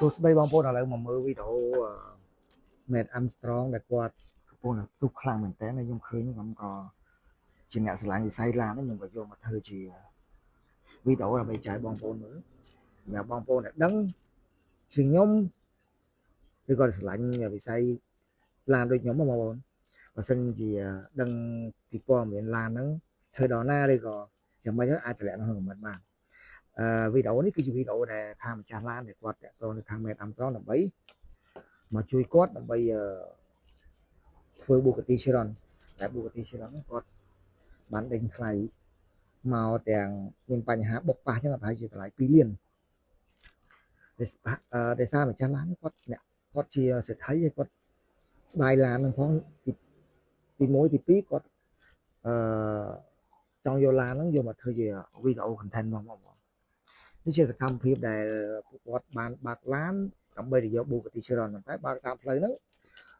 សួស្តីបងប្អូនឥឡូវមកមើលវីដេអូមេតអាំស្រងដែលគាត់កំពុងទុកខ្លាំងមែនតើខ្ញុំឃើញខ្ញុំក៏ជាអ្នកស្រឡាញ់វិស័យឡានខ្ញុំក៏យកមកធ្វើជាវីដេអូដើម្បីចែកបងប្អូនមើលសម្រាប់បងប្អូនដែលដឹងជាខ្ញុំឬក៏ស្រឡាញ់វិស័យឡានដូចខ្ញុំបងប្អូនបើសិនជាដឹងពីព័ត៌មានឡានហ្នឹងធ្វើដល់ណាឬក៏យ៉ាងម៉េចអាចតម្លាក់ក្នុងខមមិនបានវីដេអូនេះគឺជាវីដេអូដែលថាម្ចាស់ឡានដែលគាត់តាក់ទងនៅខាងមេតអាំស្រងដើម្បីមកជួយគាត់ដើម្បីធ្វើ Bugatti Chiron តែ Bugatti Chiron គាត់បានដេញថ្លៃមកទាំងមានបញ្ហាបុកប៉ះចឹងប្រហែលជាតម្លៃ2លានដោយសារម្ចាស់ឡានគាត់ជាសេដ្ឋីហើយគាត់ស្ដាយឡានហ្នឹងផងទី1ទី2គាត់ចង់យកឡានហ្នឹងយកមកធ្វើជាវីដេអូ content បងប្អូននេះជាសកម្មភាពដែលពួកគាត់បានបើកឡានដើម្បីទៅយក Bugatti Chiron តែបើកតាមផ្លូវហ្នឹង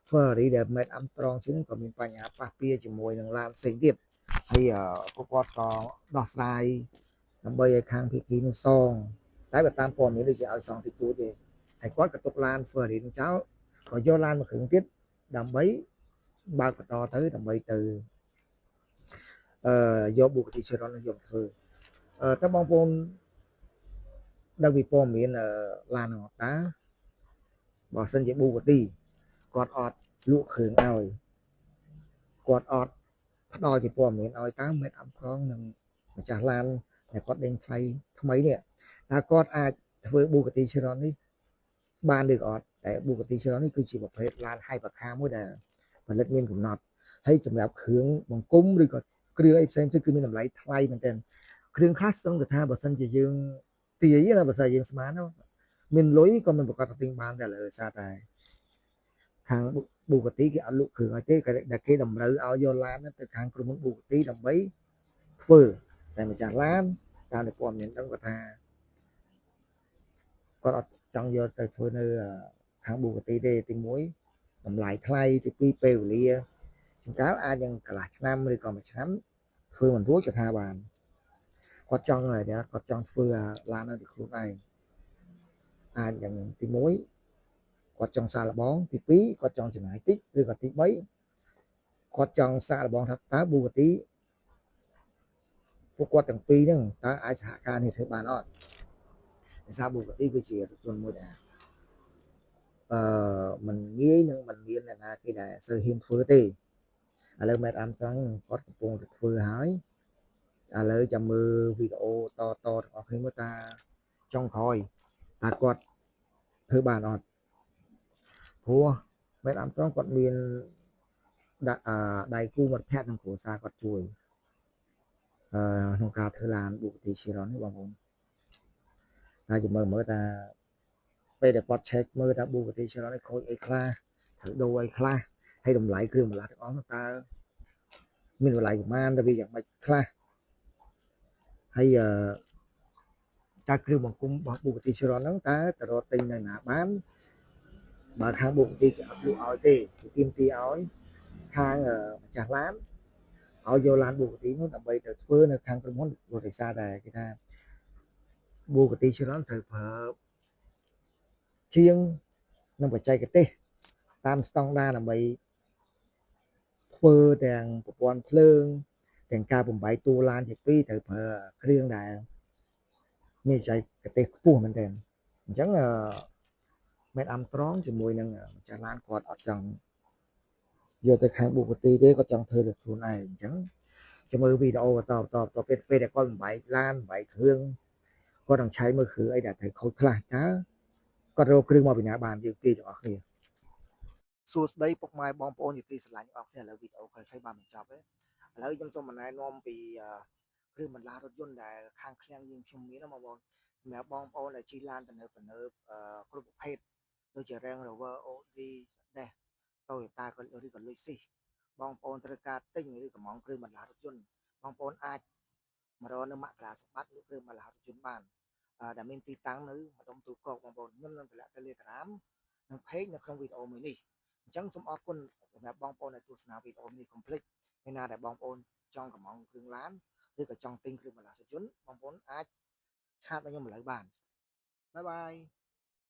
Ferrari ដែលមេតអាំស្រងជាងក៏មានបញ្ហាប៉ះពាល់ជាមួយនឹងឡានផ្សេងទៀតហើយពួកគាត់ក៏ដោះស្រាយដើម្បីឲ្យខាងភាគីនោះសងតែបើតាមព័ត៌មានដូចជាឲ្យសងតិចតួចទេហើយគាត់ក៏ទុកឡាន Ferrari នឹងចោលក៏យកឡានមួយគ្រឿងទៀតដើម្បីបើកបន្តទៅដើម្បីទៅយក Bugatti Chiron នឹងយកធ្វើតើបងប្អូនដឹងពីព័ត៌មានឡានហ្នឹងតើបើសិនជា Bugatti គាត់អត់លក់គ្រឿងឲ្យគាត់អត់ផ្ដល់ជាព័ត៌មានឲ្យតើមេតអាំស្រងនិងម្ចាស់ឡានដែលគាត់ដេញថ្លៃថ្មីនេះតើគាត់អាចធ្វើ Bugatti Chiron នេះបានឬក៏អត់តែ Bugatti Chiron នេះគឺជាប្រភេទឡាន Hypercar មួយដែលផលិតមានកំណត់ហើយសម្រាប់គ្រឿងបង្គំឬក៏គ្រឿងអីផ្សេងទៀតគឺមានតម្លៃថ្លៃមែនទែនគ្រឿងខ្លះស្ទើរថាបើសិនជាយើងទាយណាបើសិនយើងស្មានមានលុយក៏មិនប្រកាសទិញបានតែលើសារតែខាង Bugatti គេអត់លក់គ្រឿងឲ្យទេដែលគេតម្រូវឲ្យយកឡានទៅខាងក្រុមហ៊ុន Bugatti ដើម្បីធ្វើតែម្ចាស់ឡានតាមព័ត៌មានដឹងគាត់ថាគាត់អត់ចង់យកទៅធ្វើនៅខាង Bugatti ទេទី1តម្លៃថ្លៃទី2ពេលវេលាជាងកាលអាចនឹងកន្លះឆ្នាំឬក៏មួយឆ្នាំធ្វើមិនរួចក៏ថាបានគាត់ចង់ហើយគាត់ចង់ធ្វើឡាននៅខ្លួនឯងអាចយ៉ាងទី1គាត់ចង់សាកល្បងទី2គាត់ចង់ចំណាយតិចឬក៏ទី3គាត់ចង់សាកល្បងថាតើ Bugatti ពួកគាត់ទាំងពីរហ្នឹងតើអាចសហការនេះធ្វើបានអត់ដោយសារ Bugatti គឺជារថយន្តមួយដែលមិនងាយនឹងមិនមានអ្នកណាគេដែលសូវហ៊ានធ្វើទេឥឡូវ Matt Armstrong គាត់កំពុងតែធ្វើហើយឥឡូវចាំមើលវីដេអូតទាំងអស់គ្នាមើលតាចុងក្រោយតើគាត់ធ្វើបានអត់ព្រោះ Matt Armstrong គាត់មានដាក់ដៃគូមិត្តភក្តិនិងគ្រួសារគាត់ជួយក្នុងការធ្វើឡាន Bugatti Chiron នេះបងប្អូនហើយចាំមើលតាពេលដែលគាត់ check មើលថា Bugatti Chiron នេះខូចអីខ្លះត្រូវដូរអីខ្លះហើយតម្លៃគ្រឿងបន្លាស់ទាំងអស់តើមានតម្លៃប្រមាណទៅវាយ៉ាងម៉េចខ្លះហើយតើគ្រឿងបង្គំរបស់ Bugatti Chiron ហ្នឹងតើទៅរកទិញនៅណាបានបើខាង Bugatti គេអត់លក់ឲ្យទេគេទាមទារឲ្យខាងម្ចាស់ឡានឲ្យយកឡាន Bugatti នោះដើម្បីទៅធ្វើនៅខាងក្រុមហ៊ុនបរិស័ទដែរគេថា Bugatti Chiron ត្រូវប្រើជាងនិងបច្ចេកទេសតាមស្តង់ដារដើម្បីធ្វើទាំងប្រព័ន្ធភ្លើងទាំងការបំបីតួឡានជាពីរត្រូវប្រើគ្រឿងដែលមានបច្ចេកទេសខ្ពស់មែនទែនអញ្ចឹងមេតអាំស្រងជាមួយនឹងម្ចាស់ឡានគាត់អត់ចង់យកទៅខាង Bugatti ទេគាត់ចង់ធ្វើទៅខ្លួនឯងអញ្ចឹងចាំមើលវីដេអូបន្តពេលដែលគាត់បំបីឡានបំបីគ្រឿងគាត់នឹងឆែកមើលគ្រឿងអីដែលត្រូវខូចខ្លះតើគាត់រកគ្រឿងមកពីណាបានយើងទីទាំងអស់គ្នាសួស្តីពុកម៉ែបងប្អូនជាទីស្រឡាញ់អស់គ្នាឥឡូវវីដេអូខ្លីៗបានបញ្ចប់ហើយឥឡូវខ្ញុំសូមណែនាំពីគ្រឿងបន្លាស់រថយន្តដែលខាងឃ្លាំងយើងខ្ញុំមានបងប្អូនសម្រាប់បងប្អូនដែលជិះឡានទំនើបគ្រប់ប្រភេទដូចជា Range Rover Audi Dash Toyota ក៏ឬក៏ Lexus បងប្អូនត្រូវការទិញឬកម្មង់គ្រឿងបន្លាស់រថយន្តបងប្អូនអាចមករកនៅមករាសម្បត្តិគ្រឿងបន្លាស់រថយន្តបានដែលមានទីតាំងនៅម្ដុំទូកកបងប្អូនខ្ញុំនឹងតម្លាក់ Telegram និង page នៅក្នុងវីដេអូមួយនេះអញ្ចឹងសូមអរគុណសម្រាប់បងប្អូនដែលទស្សនាវីដេអូនេះកុំភ្លេចពេលណាដែលបងប្អូនចង់កម្មង់គ្រឿងឡានឬក៏ចង់ទិញគ្រឿងបន្លាស់រថយន្តបងប្អូនអាចឆាតមកខ្ញុំឥឡូវបានបាយបាយ